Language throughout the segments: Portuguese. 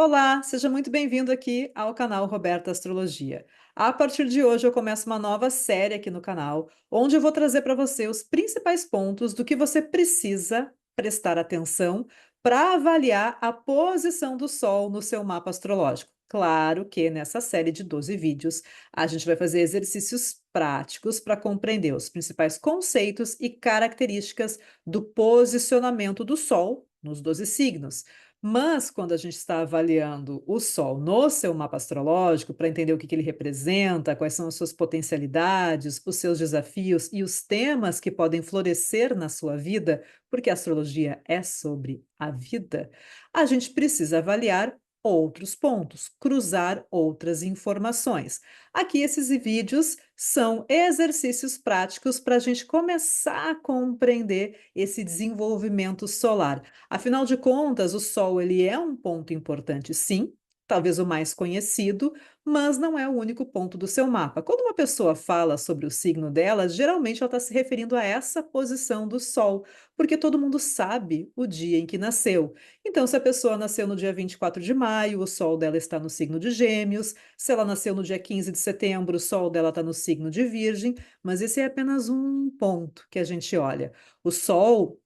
Olá, seja muito bem-vindo aqui ao canal Roberta Astrologia. A partir de hoje eu começo uma nova série aqui no canal, onde eu vou trazer para você os principais pontos do que você precisa prestar atenção para avaliar a posição do Sol no seu mapa astrológico. Claro que nessa série de 12 vídeos a gente vai fazer exercícios práticos para compreender os principais conceitos e características do posicionamento do Sol nos 12 signos. Mas quando a gente está avaliando o Sol no seu mapa astrológico, para entender o que ele representa, quais são as suas potencialidades, os seus desafios e os temas que podem florescer na sua vida, porque a astrologia é sobre a vida, a gente precisa avaliar outros pontos, cruzar outras informações. Aqui esses vídeos são exercícios práticos para a gente começar a compreender esse desenvolvimento solar. Afinal de contas, o Sol ele é um ponto importante, sim, talvez o mais conhecido, mas não é o único ponto do seu mapa. Quando uma pessoa fala sobre o signo dela, geralmente ela está se referindo a essa posição do Sol, porque todo mundo sabe o dia em que nasceu. Então, se a pessoa nasceu no dia 24 de maio, o Sol dela está no signo de Gêmeos. Se ela nasceu no dia 15 de setembro, o Sol dela está no signo de Virgem. Mas esse é apenas um ponto que a gente olha. O Sol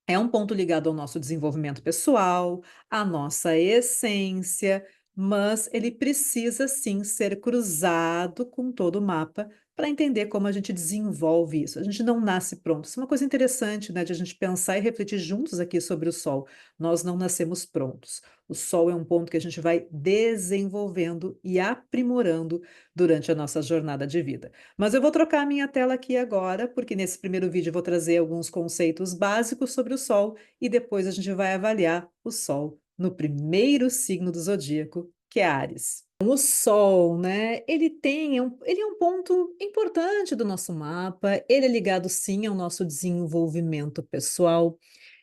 é um ponto ligado ao nosso desenvolvimento pessoal, à nossa essência, mas ele precisa sim ser cruzado com todo o mapa para entender como a gente desenvolve isso. A gente não nasce pronto. Isso é uma coisa interessante, né, de a gente pensar e refletir juntos aqui sobre o Sol. Nós não nascemos prontos. O Sol é um ponto que a gente vai desenvolvendo e aprimorando durante a nossa jornada de vida. Mas eu vou trocar a minha tela aqui agora, porque nesse primeiro vídeo eu vou trazer alguns conceitos básicos sobre o Sol e depois a gente vai avaliar o Sol no primeiro signo do zodíaco, que é Áries. O Sol, né? Ele é um ponto importante do nosso mapa. Ele é ligado sim ao nosso desenvolvimento pessoal.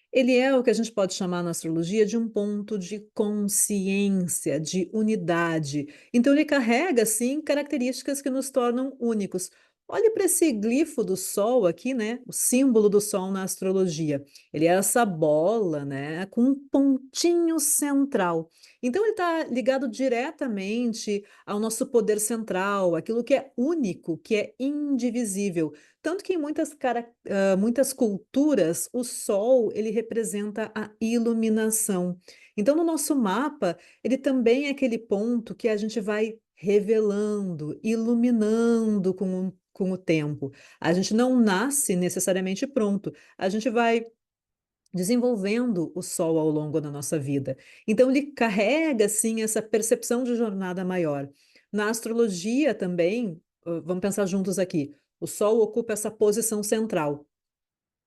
Ele é o que a gente pode chamar na astrologia de um ponto de consciência, de unidade. Então, ele carrega, sim, características que nos tornam únicos. Olhe para esse glifo do Sol aqui, né? O símbolo do Sol na astrologia. Ele é essa bola, né? Com um pontinho central. Então, ele está ligado diretamente ao nosso poder central, aquilo que é único, que é indivisível. Tanto que em muitas culturas, o sol ele representa a iluminação. Então, no nosso mapa, ele também é aquele ponto que a gente vai revelando, iluminando com o tempo. A gente não nasce necessariamente pronto, a gente vai desenvolvendo o sol ao longo da nossa vida. Então, ele carrega, assim, essa percepção de jornada maior. Na astrologia também, vamos pensar juntos aqui, o sol ocupa essa posição central.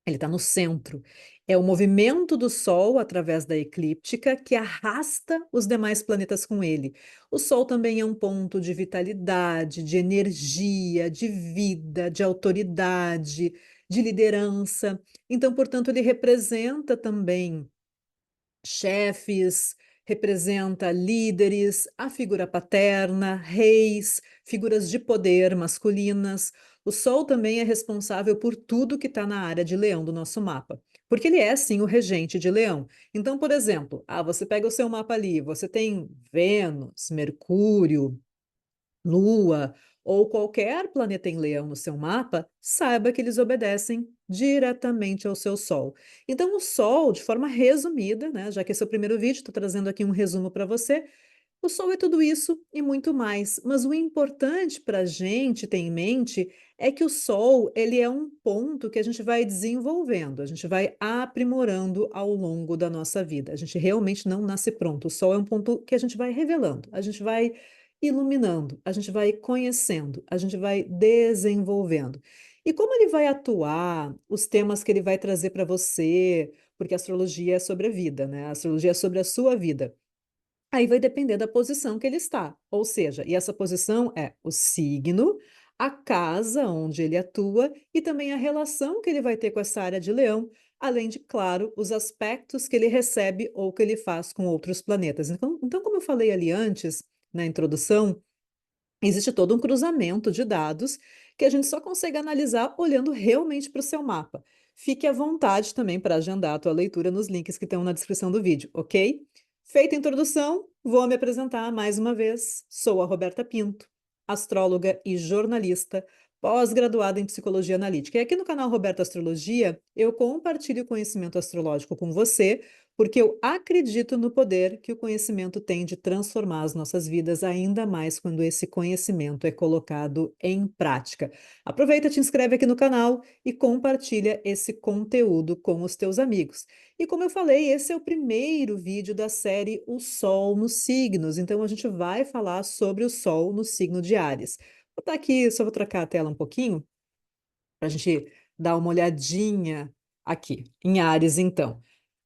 Ele está no centro. É o movimento do Sol através da eclíptica que arrasta os demais planetas com ele. O Sol também é um ponto de vitalidade, de energia, de vida, de autoridade, de liderança. Então, portanto, ele representa também chefes, representa líderes, a figura paterna, reis, figuras de poder masculinas. O Sol também é responsável por tudo que está na área de Leão do nosso mapa, porque ele é sim o regente de Leão. Então, por exemplo, você pega o seu mapa ali, você tem Vênus, Mercúrio, Lua ou qualquer planeta em Leão no seu mapa, saiba que eles obedecem diretamente ao seu Sol. Então, o Sol, de forma resumida, né, já que esse é o primeiro vídeo, estou trazendo aqui um resumo para você. O Sol é tudo isso e muito mais. Mas o importante para a gente ter em mente é que o Sol ele é um ponto que a gente vai desenvolvendo, a gente vai aprimorando ao longo da nossa vida. A gente realmente não nasce pronto. O Sol é um ponto que a gente vai revelando, a gente vai iluminando, a gente vai conhecendo, a gente vai desenvolvendo. E como ele vai atuar, os temas que ele vai trazer para você, porque a astrologia é sobre a vida, né? A astrologia é sobre a sua vida. Aí vai depender da posição que ele está. Ou seja, e essa posição é o signo, a casa onde ele atua e também a relação que ele vai ter com essa área de Leão, além de, claro, os aspectos que ele recebe ou que ele faz com outros planetas. Então, como eu falei ali antes, na introdução, existe todo um cruzamento de dados que a gente só consegue analisar olhando realmente para o seu mapa. Fique à vontade também para agendar a tua leitura nos links que estão na descrição do vídeo, ok? Feita a introdução, Vou me apresentar mais uma vez. Sou a Roberta Pinto, astróloga e jornalista, pós-graduada em psicologia analítica. E aqui no canal Roberta Astrologia, eu compartilho conhecimento astrológico com você, porque eu acredito no poder que o conhecimento tem de transformar as nossas vidas, ainda mais quando esse conhecimento é colocado em prática. Aproveita, te inscreve aqui no canal e compartilha esse conteúdo com os teus amigos. E como eu falei, esse é o primeiro vídeo da série O Sol nos Signos. Então, a gente vai falar sobre o Sol no signo de Áries. Vou botar aqui, só vou trocar a tela um pouquinho, para a gente dar uma olhadinha aqui, em Áries, então.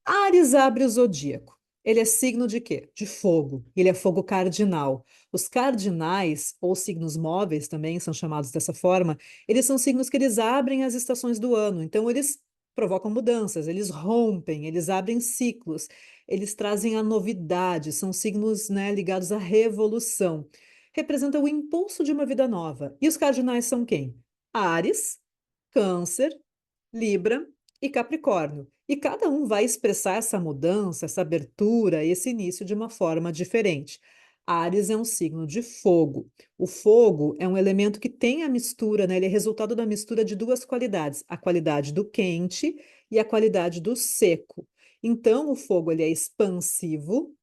Áries abre o zodíaco. Ele é signo de quê? De fogo. Ele é fogo cardinal. Os cardinais, ou signos móveis também são chamados dessa forma, eles são signos que eles abrem as estações do ano. Então, eles provocam mudanças, eles rompem, eles abrem ciclos, eles trazem a novidade, são signos, né, ligados à revolução. Representam o impulso de uma vida nova. E os cardinais são quem? Áries, Câncer, Libra e Capricórnio. E cada um vai expressar essa mudança, essa abertura, esse início de uma forma diferente. Áries é um signo de fogo. O fogo é um elemento que tem a mistura, né? Ele é resultado da mistura de duas qualidades, a qualidade do quente e a qualidade do seco. Então, o fogo ele é expansivo,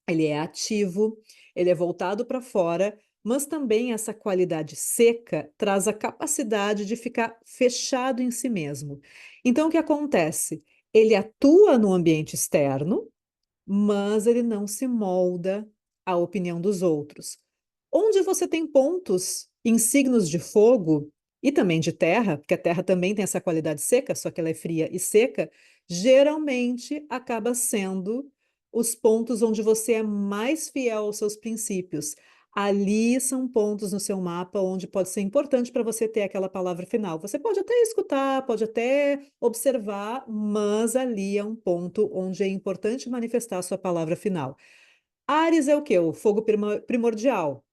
ele é ativo, ele é voltado para fora, mas também essa qualidade seca traz a capacidade de ficar fechado em si mesmo. Então, o que acontece? Ele atua no ambiente externo, mas ele não se molda à opinião dos outros. Onde você tem pontos em signos de fogo e também de terra, porque a terra também tem essa qualidade seca, só que ela é fria e seca, geralmente acaba sendo os pontos onde você é mais fiel aos seus princípios. Ali são pontos no seu mapa onde pode ser importante para você ter aquela palavra final. Você pode até escutar, pode até observar, mas ali é um ponto onde é importante manifestar a sua palavra final. Ares é o quê? O fogo primordial.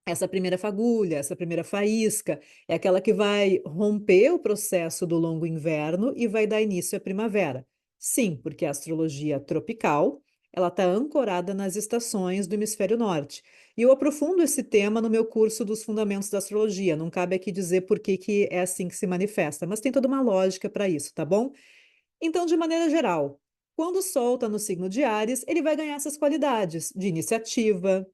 Essa primeira fagulha, essa primeira faísca, é aquela que vai romper o processo do longo inverno e vai dar início à primavera. Sim, porque a astrologia tropical, ela está ancorada nas estações do hemisfério norte. E eu aprofundo esse tema no meu curso dos Fundamentos da Astrologia. Não cabe aqui dizer por que que é assim que se manifesta, mas tem toda uma lógica para isso, tá bom? Então, de maneira geral, quando o Sol está no signo de Áries, ele vai ganhar essas qualidades de iniciativa,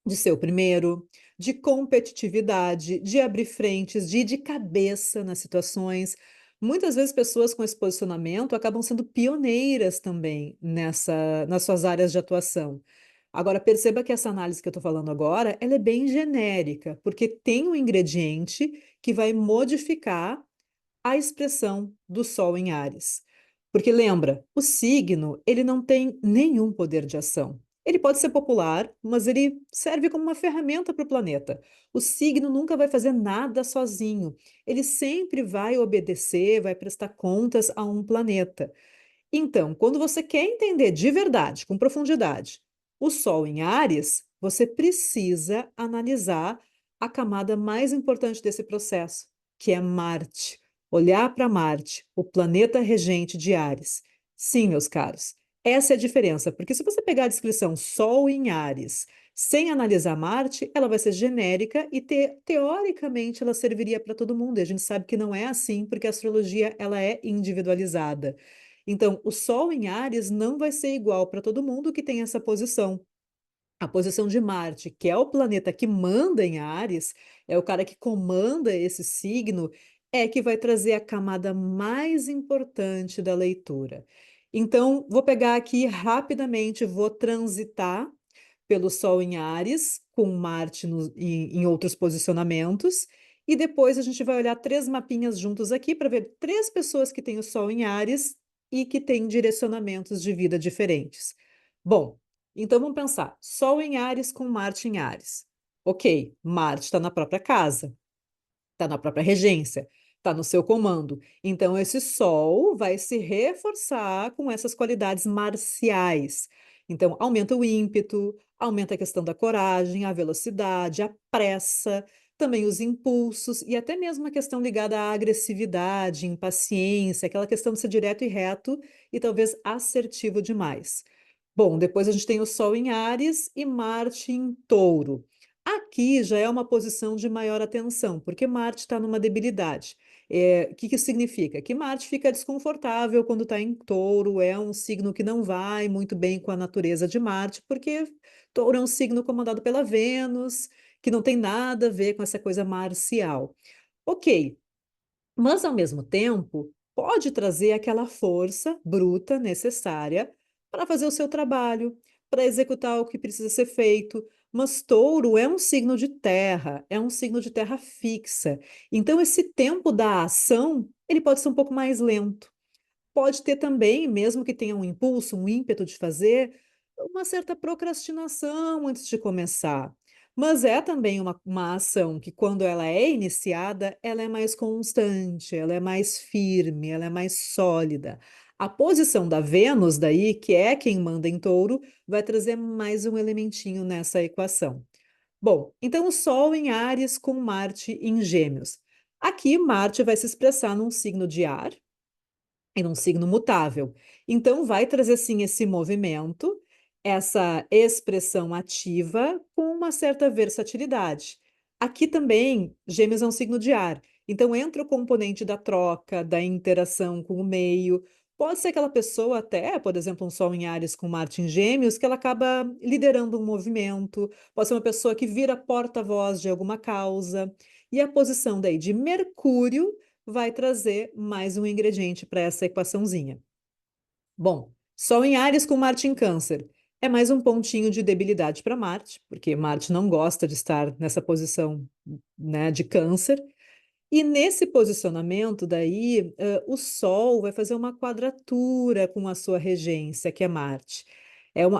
de ser o primeiro, de competitividade, de abrir frentes, de ir de cabeça nas situações. Muitas vezes pessoas com esse posicionamento acabam sendo pioneiras também nas suas áreas de atuação. Agora, perceba que essa análise que eu estou falando agora, ela é bem genérica, porque tem um ingrediente que vai modificar a expressão do Sol em Áries. Porque lembra, o signo, ele não tem nenhum poder de ação. Ele pode ser popular, mas ele serve como uma ferramenta para o planeta. O signo nunca vai fazer nada sozinho. Ele sempre vai obedecer, vai prestar contas a um planeta. Então, quando você quer entender de verdade, com profundidade, o Sol em Áries, você precisa analisar a camada mais importante desse processo, que é Marte. Olhar para Marte, o planeta regente de Áries. Sim, meus caros, essa é a diferença, porque se você pegar a descrição Sol em Áries, sem analisar Marte, ela vai ser genérica e teoricamente ela serviria para todo mundo. E a gente sabe que não é assim, porque a astrologia ela é individualizada. Então, o Sol em Áries não vai ser igual para todo mundo que tem essa posição. A posição de Marte, que é o planeta que manda em Áries, é o cara que comanda esse signo, é que vai trazer a camada mais importante da leitura. Então, vou pegar aqui rapidamente, vou transitar pelo Sol em Áries, com Marte em outros posicionamentos, e depois a gente vai olhar três mapinhas juntos aqui para ver três pessoas que têm o Sol em Áries e que têm direcionamentos de vida diferentes. Bom, então vamos pensar: Sol em Áries com Marte em Áries. Ok, Marte está na própria casa, está na própria regência, está no seu comando. Então, esse Sol vai se reforçar com essas qualidades marciais. Então, aumenta o ímpeto, aumenta a questão da coragem, a velocidade, a pressa, também os impulsos e até mesmo a questão ligada à agressividade, impaciência, aquela questão de ser direto e reto e talvez assertivo demais. Bom, depois a gente tem o Sol em Áries e Marte em Touro. Aqui já é uma posição de maior atenção, porque Marte está numa debilidade. O que que isso significa? Que Marte fica desconfortável quando está em Touro, é um signo que não vai muito bem com a natureza de Marte, porque Touro é um signo comandado pela Vênus, que não tem nada a ver com essa coisa marcial. Ok, mas, ao mesmo tempo, pode trazer aquela força bruta necessária para fazer o seu trabalho, para executar o que precisa ser feito. Mas touro é um signo de terra, é um signo de terra fixa. Então, esse tempo da ação, ele pode ser um pouco mais lento. Pode ter também, mesmo que tenha um impulso, um ímpeto de fazer, uma certa procrastinação antes de começar. Mas é também uma ação que, quando ela é iniciada, ela é mais constante, ela é mais firme, ela é mais sólida. A posição da Vênus, daí, que é quem manda em touro, vai trazer mais um elementinho nessa equação. Bom, então o Sol em Áries com Marte em Gêmeos. Aqui, Marte vai se expressar num signo de ar, em um signo mutável. Então, vai trazer sim esse movimento, essa expressão ativa com uma certa versatilidade. Aqui também, Gêmeos é um signo de ar. Então, entra o componente da troca, da interação com o meio. Pode ser aquela pessoa, até, por exemplo, um Sol em Áries com Marte em Gêmeos, que ela acaba liderando um movimento. Pode ser uma pessoa que vira porta-voz de alguma causa. E a posição daí de Mercúrio vai trazer mais um ingrediente para essa equaçãozinha. Bom, Sol em Áries com Marte em Câncer. É mais um pontinho de debilidade para Marte, porque Marte não gosta de estar nessa posição, né, de Câncer. E nesse posicionamento, daí, o Sol vai fazer uma quadratura com a sua regência, que é Marte.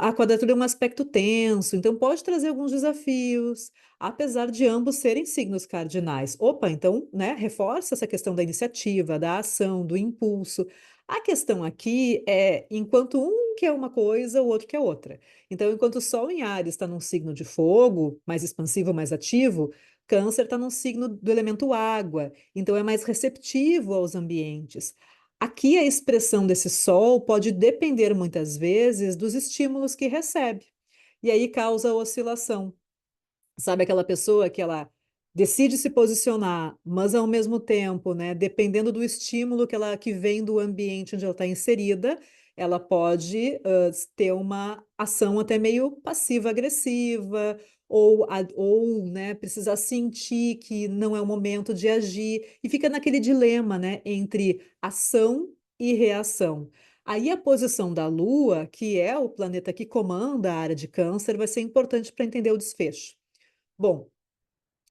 A quadratura é um aspecto tenso, então pode trazer alguns desafios, apesar de ambos serem signos cardinais. Opa, então, né, reforça essa questão da iniciativa, da ação, do impulso. A questão aqui é, enquanto um quer uma coisa, o outro quer outra. Então, enquanto o Sol em Áries está num signo de fogo, mais expansivo, mais ativo, Câncer está num signo do elemento água, então é mais receptivo aos ambientes. Aqui a expressão desse sol pode depender muitas vezes dos estímulos que recebe, e aí causa oscilação. Sabe aquela pessoa que ela decide se posicionar, mas ao mesmo tempo, né, dependendo do estímulo que vem do ambiente onde ela está inserida, ela pode ter uma ação até meio passiva-agressiva, ou né, precisar sentir que não é o momento de agir, e fica naquele dilema, né, entre ação e reação. Aí a posição da Lua, que é o planeta que comanda a área de Câncer, vai ser importante para entender o desfecho. Bom,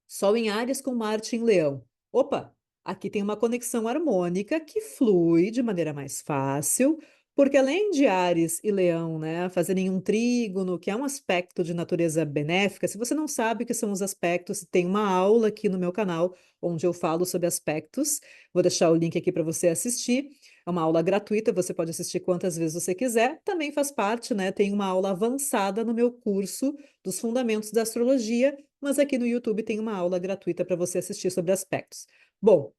Sol em Áries com Marte em Leão. Opa, aqui tem uma conexão harmônica que flui de maneira mais fácil, porque além de Áries e Leão, né, fazerem um trígono, que é um aspecto de natureza benéfica, se você não sabe o que são os aspectos, tem uma aula aqui no meu canal onde eu falo sobre aspectos. Vou deixar o link aqui para você assistir. É uma aula gratuita, você pode assistir quantas vezes você quiser. Também faz parte, né? Tem uma aula avançada no meu curso dos Fundamentos da Astrologia, mas aqui no YouTube tem uma aula gratuita para você assistir sobre aspectos. Bom,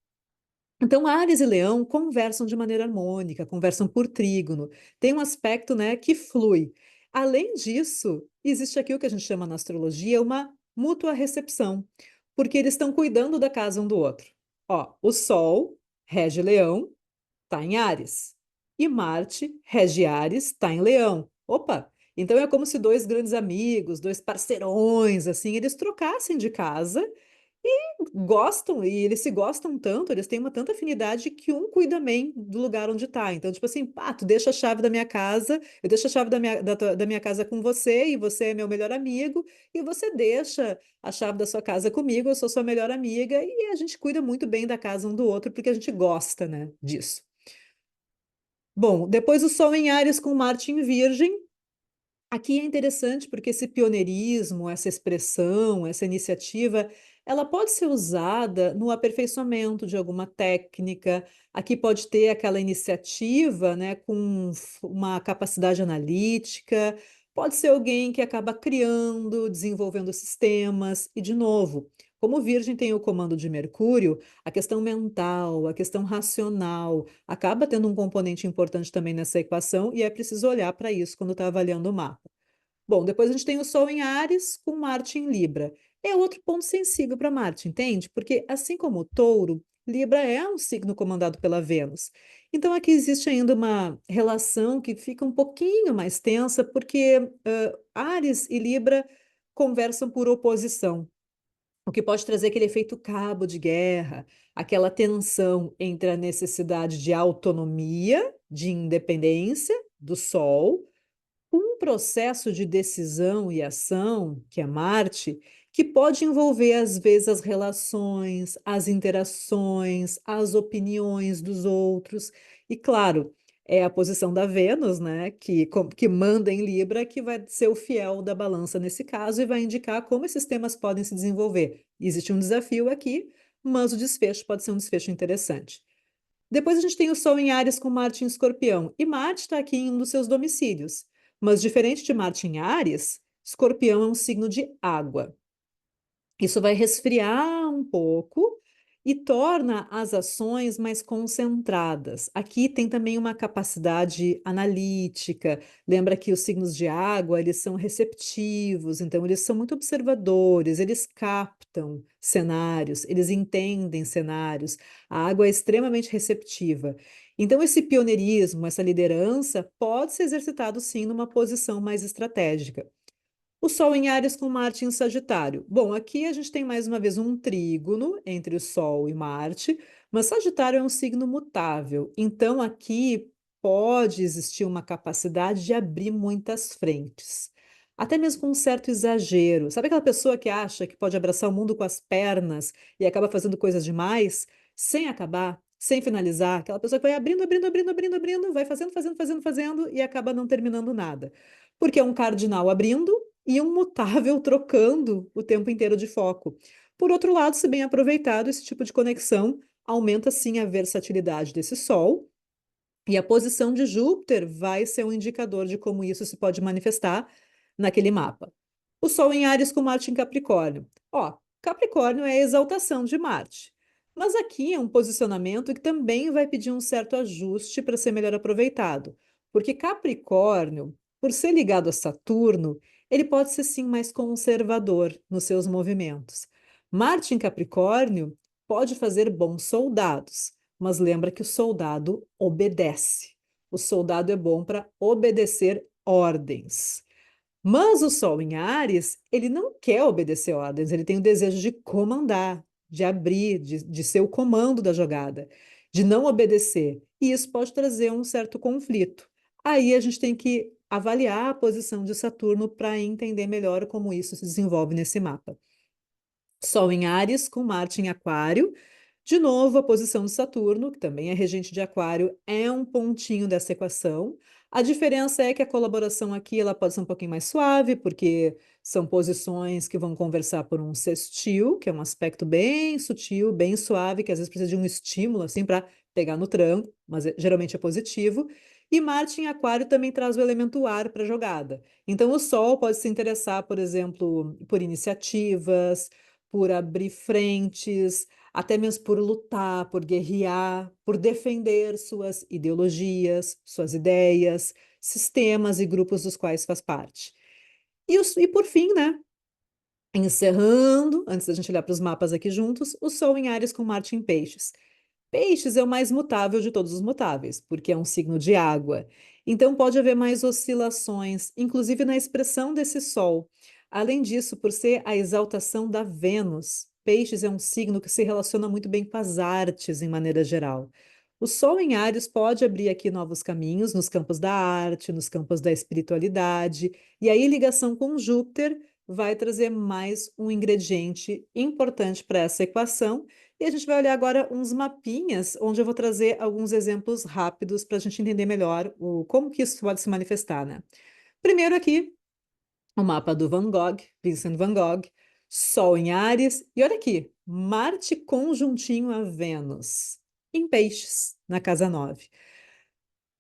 então Áries e Leão conversam de maneira harmônica, conversam por trígono, tem um aspecto, né, que flui. Além disso, existe aqui o que a gente chama na astrologia uma mútua recepção, porque eles estão cuidando da casa um do outro. Ó, o Sol rege Leão, está em Áries. E Marte, rege Áries, está em Leão. Opa! Então é como se dois grandes amigos, dois parceirões, assim, eles trocassem de casa e gostam, e eles se gostam tanto, eles têm uma tanta afinidade que um cuida bem do lugar onde está. Então, tipo assim, pá, tu deixa a chave da minha casa, eu deixo a chave da minha casa com você, e você é meu melhor amigo, e você deixa a chave da sua casa comigo, eu sou sua melhor amiga, e a gente cuida muito bem da casa um do outro, porque a gente gosta, né, disso. Bom, depois o Sol em Áries com Marte em Virgem. Aqui é interessante porque esse pioneirismo, essa expressão, essa iniciativa, ela pode ser usada no aperfeiçoamento de alguma técnica. Aqui pode ter aquela iniciativa, né, com uma capacidade analítica. Pode ser alguém que acaba criando, desenvolvendo sistemas. E, de novo, Como Virgem tem o comando de Mercúrio, a questão mental, a questão racional, acaba tendo um componente importante também nessa equação e é preciso olhar para isso quando está avaliando o mapa. Bom, depois a gente tem o Sol em Áries com Marte em Libra. É outro ponto sensível para Marte, entende? Porque assim como o Touro, Libra é um signo comandado pela Vênus. Então aqui existe ainda uma relação que fica um pouquinho mais tensa, porque Áries e Libra conversam por oposição, o que pode trazer aquele efeito cabo de guerra, aquela tensão entre a necessidade de autonomia, de independência do Sol, um processo de decisão e ação, que é Marte, que pode envolver, às vezes, as relações, as interações, as opiniões dos outros. E, claro, é a posição da Vênus, né, que manda em Libra, que vai ser o fiel da balança nesse caso e vai indicar como esses temas podem se desenvolver. Existe um desafio aqui, mas o desfecho pode ser um desfecho interessante. Depois a gente tem o Sol em Áries com Marte em Escorpião. E Marte está aqui em um dos seus domicílios. Mas diferente de Marte em Áries, Escorpião é um signo de água. Isso vai resfriar um pouco e torna as ações mais concentradas. Aqui tem também uma capacidade analítica. Lembra que os signos de água, eles são receptivos, então eles são muito observadores, eles captam cenários, eles entendem cenários. A água é extremamente receptiva. Então esse pioneirismo, essa liderança pode ser exercitado sim numa posição mais estratégica. O Sol em Áries com Marte em Sagitário. Bom, aqui a gente tem mais uma vez um trígono entre o Sol e Marte, mas Sagitário é um signo mutável, então aqui pode existir uma capacidade de abrir muitas frentes, até mesmo com um certo exagero. Sabe aquela pessoa que acha que pode abraçar o mundo com as pernas e acaba fazendo coisas demais, sem acabar, sem finalizar? Aquela pessoa que vai abrindo, abrindo, abrindo, abrindo, abrindo, vai fazendo, fazendo, fazendo, fazendo e acaba não terminando nada. Porque é um cardinal abrindo e um mutável trocando o tempo inteiro de foco. Por outro lado, se bem aproveitado, esse tipo de conexão aumenta sim a versatilidade desse Sol, e a posição de Júpiter vai ser um indicador de como isso se pode manifestar naquele mapa. O Sol em Áries com Marte em Capricórnio. Ó, Capricórnio é a exaltação de Marte. Mas aqui é um posicionamento que também vai pedir um certo ajuste para ser melhor aproveitado. Porque Capricórnio, por ser ligado a Saturno, ele pode ser sim mais conservador nos seus movimentos. Marte em Capricórnio pode fazer bons soldados, mas lembra que o soldado obedece. O soldado é bom para obedecer ordens. Mas o Sol em Áries, ele não quer obedecer ordens, ele tem o desejo de comandar, de abrir, de ser o comando da jogada, de não obedecer. E isso pode trazer um certo conflito. Aí a gente tem que avaliar a posição de Saturno para entender melhor como isso se desenvolve nesse mapa. Sol em Áries com Marte em Aquário. De novo, a posição de Saturno, que também é regente de Aquário, é um pontinho dessa equação. A diferença é que a colaboração aqui ela pode ser um pouquinho mais suave, porque são posições que vão conversar por um sextil, que é um aspecto bem sutil, bem suave, que às vezes precisa de um estímulo assim para pegar no tranco, mas geralmente é positivo. E Marte em Aquário também traz o elemento ar para a jogada. Então, o Sol pode se interessar, por exemplo, por iniciativas, por abrir frentes, até mesmo por lutar, por guerrear, por defender suas ideologias, suas ideias, sistemas e grupos dos quais faz parte. E por fim, né? Encerrando, antes da gente olhar para os mapas aqui juntos, o Sol em Áries com Marte em Peixes. Peixes é o mais mutável de todos os mutáveis, porque é um signo de água. Então pode haver mais oscilações, inclusive na expressão desse Sol. Além disso, por ser a exaltação da Vênus, Peixes é um signo que se relaciona muito bem com as artes em maneira geral. O Sol em Áries pode abrir aqui novos caminhos nos campos da arte, nos campos da espiritualidade, e aí ligação com Júpiter vai trazer mais um ingrediente importante para essa equação. E a gente vai olhar agora uns mapinhas, onde eu vou trazer alguns exemplos rápidos para a gente entender melhor como que isso pode se manifestar, né? Primeiro aqui, o mapa do Van Gogh, Vincent Van Gogh, Sol em Áries, e olha aqui, Marte conjuntinho a Vênus, em Peixes, na casa 9.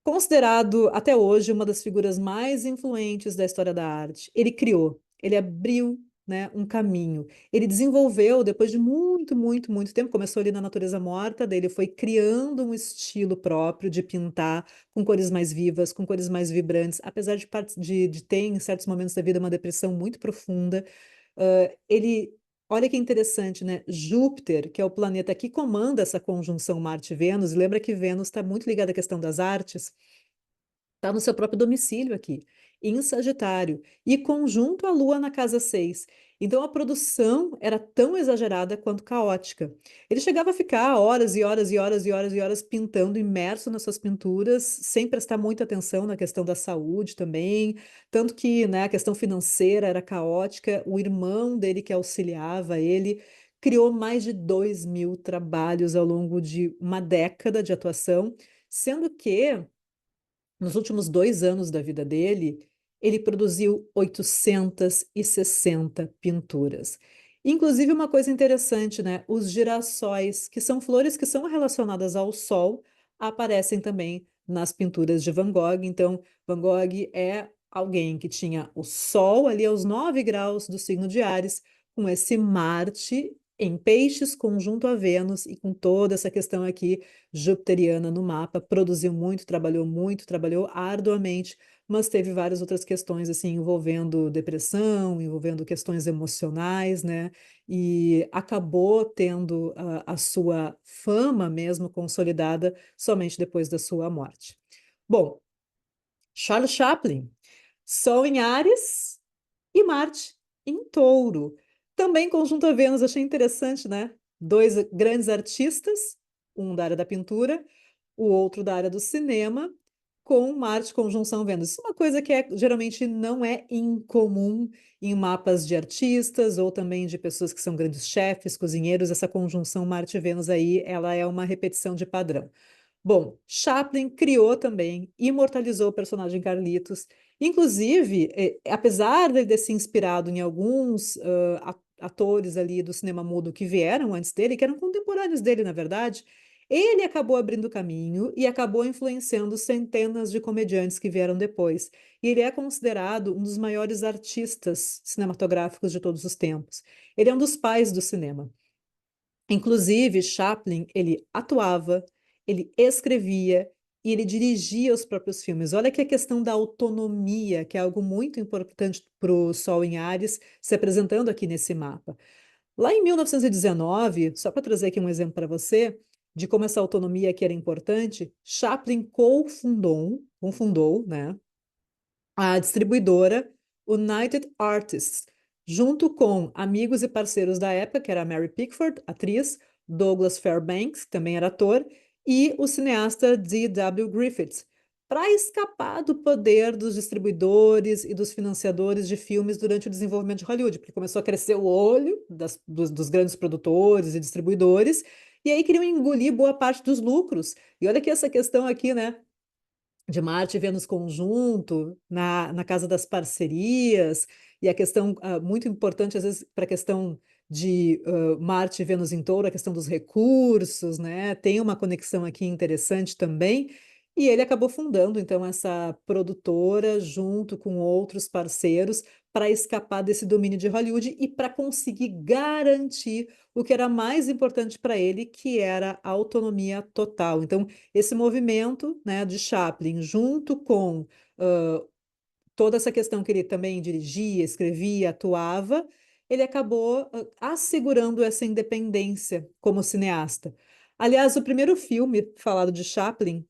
Considerado até hoje uma das figuras mais influentes da história da arte, ele criou, ele abriu né, um caminho. Ele desenvolveu, depois de muito, muito, muito tempo, começou ali na natureza morta, daí ele foi criando um estilo próprio de pintar com cores mais vivas, com cores mais vibrantes, apesar de ter, em certos momentos da vida, uma depressão muito profunda. Ele, olha que interessante, né? Júpiter, que é o planeta que comanda essa conjunção Marte-Vênus, lembra que Vênus está muito ligada à questão das artes, está no seu próprio domicílio aqui, em Sagitário, e conjunto à Lua na casa 6. Então a produção era tão exagerada quanto caótica. Ele chegava a ficar horas e horas e horas e horas e horas pintando, imerso nas suas pinturas, sem prestar muita atenção na questão da saúde também, tanto que, né, a questão financeira era caótica. O irmão dele que auxiliava ele criou mais de 2.000 trabalhos ao longo de uma década de atuação, sendo que nos últimos 2 anos da vida dele, ele produziu 860 pinturas. Inclusive, uma coisa interessante, né? Os girassóis, que são flores que são relacionadas ao sol, aparecem também nas pinturas de Van Gogh. Então, Van Gogh é alguém que tinha o sol ali aos 9 graus do signo de Áries, com esse Marte em Peixes, conjunto a Vênus, e com toda essa questão aqui jupiteriana no mapa, produziu muito, trabalhou arduamente, mas teve várias outras questões assim envolvendo depressão, envolvendo questões emocionais, né? E acabou tendo a sua fama mesmo consolidada somente depois da sua morte. Bom, Charles Chaplin, Sol em Áries e Marte em Touro. Também conjunto a Vênus, achei interessante, né? Dois grandes artistas, um da área da pintura, o outro da área do cinema, com Marte conjunção Vênus. Isso é uma coisa que geralmente não é incomum em mapas de artistas ou também de pessoas que são grandes chefes, cozinheiros. Essa conjunção Marte-Vênus aí, ela é uma repetição de padrão. Bom, Chaplin criou também, imortalizou o personagem Carlitos. Inclusive, apesar de ter se inspirado em alguns atores ali do cinema mudo que vieram antes dele, que eram contemporâneos dele, na verdade, ele acabou abrindo caminho e acabou influenciando centenas de comediantes que vieram depois. E ele é considerado um dos maiores artistas cinematográficos de todos os tempos. Ele é um dos pais do cinema. Inclusive, Chaplin, ele atuava, ele escrevia e ele dirigia os próprios filmes. Olha que a questão da autonomia, que é algo muito importante para o Sol em Áries, se apresentando aqui nesse mapa. Lá em 1919, só para trazer aqui um exemplo para você, de como essa autonomia aqui era importante, Chaplin cofundou, né, a distribuidora United Artists, junto com amigos e parceiros da época, que era a Mary Pickford, atriz, Douglas Fairbanks, que também era ator, e o cineasta D.W. Griffiths, para escapar do poder dos distribuidores e dos financiadores de filmes durante o desenvolvimento de Hollywood, porque começou a crescer o olho dos grandes produtores e distribuidores, e aí queriam engolir boa parte dos lucros. E olha que essa questão aqui, né? De Marte e Vênus conjunto, na casa das parcerias, e a questão muito importante, às vezes, para a questão de Marte e Vênus em Touro, a questão dos recursos, né? Tem uma conexão aqui interessante também. E ele acabou fundando, então, essa produtora junto com outros parceiros para escapar desse domínio de Hollywood e para conseguir garantir o que era mais importante para ele, que era a autonomia total. Então, esse movimento, né, de Chaplin, junto com toda essa questão que ele também dirigia, escrevia, atuava, ele acabou assegurando essa independência como cineasta. Aliás, o primeiro filme falado de Chaplin,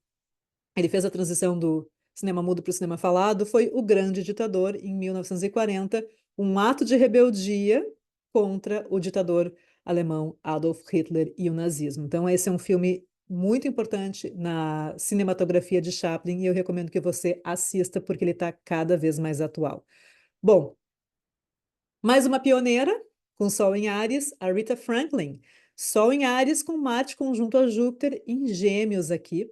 ele fez a transição do cinema mudo para o cinema falado, foi O Grande Ditador, em 1940, um ato de rebeldia contra o ditador alemão Adolf Hitler e o nazismo. Então, esse é um filme muito importante na cinematografia de Chaplin e eu recomendo que você assista porque ele está cada vez mais atual. Bom, mais uma pioneira com Sol em Áries, a Rita Franklin. Sol em Áries com Marte conjunto a Júpiter em Gêmeos aqui.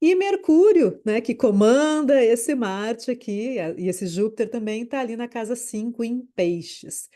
E Mercúrio, né, que comanda esse Marte aqui, e esse Júpiter também está ali na casa 5 em Peixes.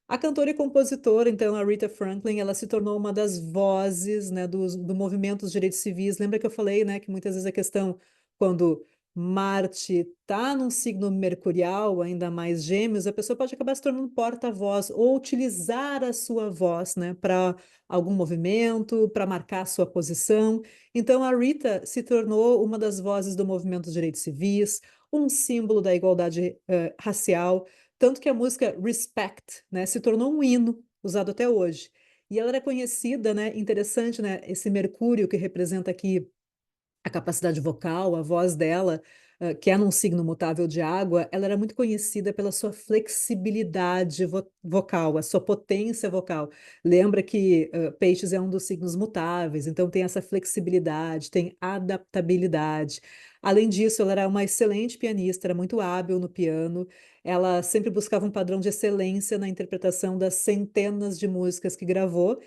A cantora e compositora, então, a Rita Franklin, ela se tornou uma das vozes, né, do movimento dos direitos civis. Lembra que eu falei, né, que muitas vezes a questão, quando Marte está num signo mercurial, ainda mais Gêmeos, a pessoa pode acabar se tornando porta-voz ou utilizar a sua voz, né, para algum movimento, para marcar a sua posição. Então, a Rita se tornou uma das vozes do movimento dos direitos civis, um símbolo da igualdade racial, tanto que a música Respect, né, se tornou um hino usado até hoje. E ela era conhecida, né, interessante, né, esse Mercúrio que representa aqui a capacidade vocal, a voz dela, que é num signo mutável de água, ela era muito conhecida pela sua flexibilidade vocal, a sua potência vocal. Lembra que Peixes é um dos signos mutáveis, então tem essa flexibilidade, tem adaptabilidade. Além disso, ela era uma excelente pianista, era muito hábil no piano. Ela sempre buscava um padrão de excelência na interpretação das centenas de músicas que gravou.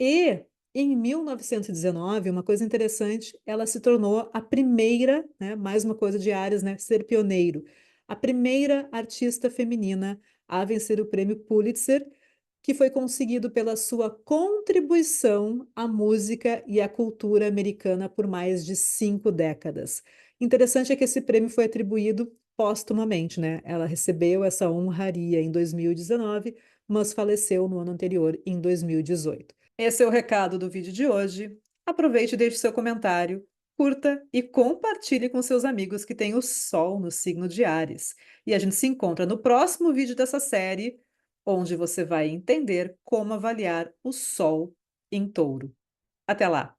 E em 1919, uma coisa interessante, ela se tornou a primeira, né, mais uma coisa de Ares, né, ser pioneiro, a primeira artista feminina a vencer o prêmio Pulitzer, que foi conseguido pela sua contribuição à música e à cultura americana por mais de 5 décadas. Interessante é que esse prêmio foi atribuído póstumamente, né? Ela recebeu essa honraria em 2019, mas faleceu no ano anterior, em 2018. Esse é o recado do vídeo de hoje. Aproveite e deixe seu comentário, curta e compartilhe com seus amigos que têm o Sol no signo de Áries. E a gente se encontra no próximo vídeo dessa série, onde você vai entender como avaliar o Sol em Touro. Até lá!